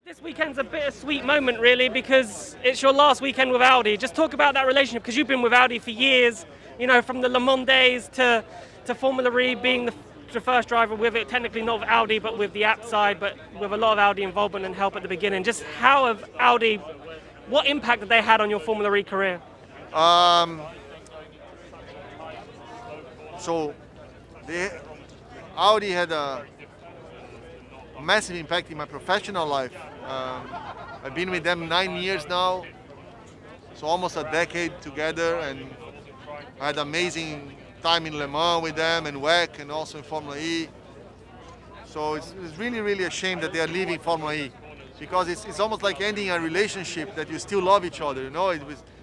This weekend's a bittersweet moment, really, because it's your last weekend with Audi. Just talk about that relationship, because you've been with Audi for years, you know, from the Le Mans days to Formula E, being the first driver with it, technically not with Audi, but with the app side, but with a lot of Audi involvement and help at the beginning. Just how have Audi, what impact have they had on your Formula E career? So, Audi had a massive impact in my professional life. I've been with them 9 years now, so almost a decade together, and I had amazing time in Le Mans with them and WEC and also in Formula E. So it's really, really a shame that they are leaving Formula E, because it's almost like ending a relationship that you still love each other. You know,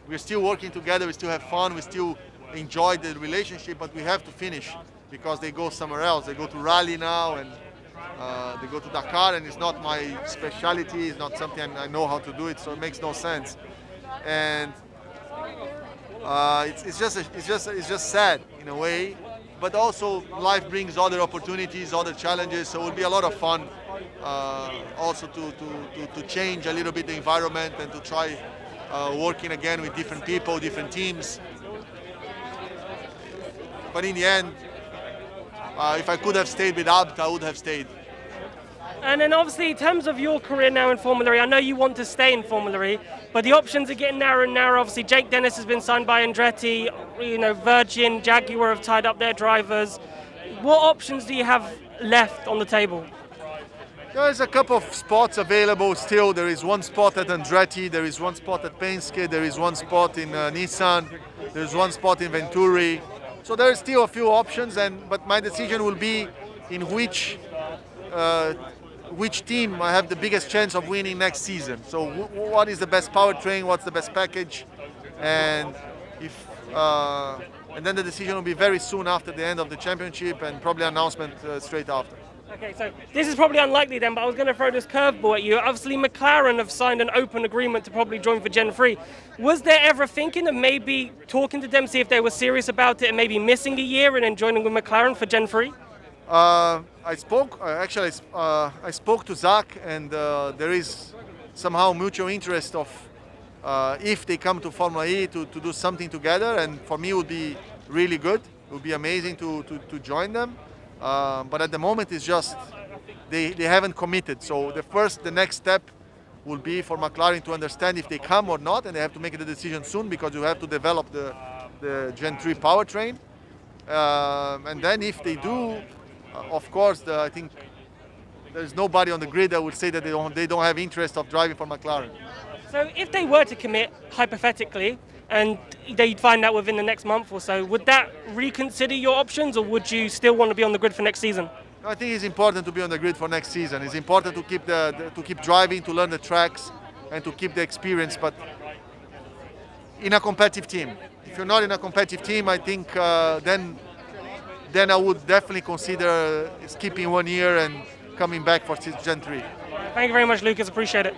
we're still working together, we still have fun, we still enjoy the relationship, but we have to finish because they go somewhere else. They go to rally now, and they go to Dakar, and it's not my specialty. It's not something I know how to do it, so it makes no sense. And it's just sad in a way, but also life brings other opportunities, other challenges. So it will be a lot of fun, also to change a little bit the environment and to try working again with different people, different teams. But in the end, if I could have stayed with Abt, I would have stayed. And then obviously, in terms of your career now in Formula E, I know you want to stay in Formula E, but the options are getting narrower and narrower. Obviously, Jake Dennis has been signed by Andretti. You know, Virgin, Jaguar have tied up their drivers. What options do you have left on the table? There's a couple of spots available still. There is one spot at Andretti, there is one spot at Penske, there is one spot in Nissan, there's one spot in Venturi. So there are still a few options, but my decision will be in which team I have the biggest chance of winning next season. So what is the best powertrain, what's the best package, and then the decision will be very soon after the end of the championship, and probably announcement straight after. Okay, so this is probably unlikely then, but I was going to throw this curveball at you. Obviously, McLaren have signed an open agreement to probably join for Gen 3. Was there ever thinking of maybe talking to them, see if they were serious about it, and maybe missing a year and then joining with McLaren for Gen 3? I spoke to Zach, and there is somehow mutual interest of if they come to Formula E to do something together, and for me it would be really good. It would be amazing to join them. But at the moment it's just they haven't committed. So the next step will be for McLaren to understand if they come or not, and they have to make the decision soon because you have to develop the Gen 3 powertrain. And then if they do, of course, I think there's nobody on the grid that would say that they don't have interest of driving for McLaren. So if they were to commit, hypothetically, and they'd find out within the next month or so, would that reconsider your options, or would you still want to be on the grid for next season? I think it's important to be on the grid for next season. It's important to keep driving, to learn the tracks, and to keep the experience. But in a competitive team, if you're not in a competitive team, I think then I would definitely consider skipping 1 year and coming back for Gen 3. Thank you very much, Lucas. Appreciate it.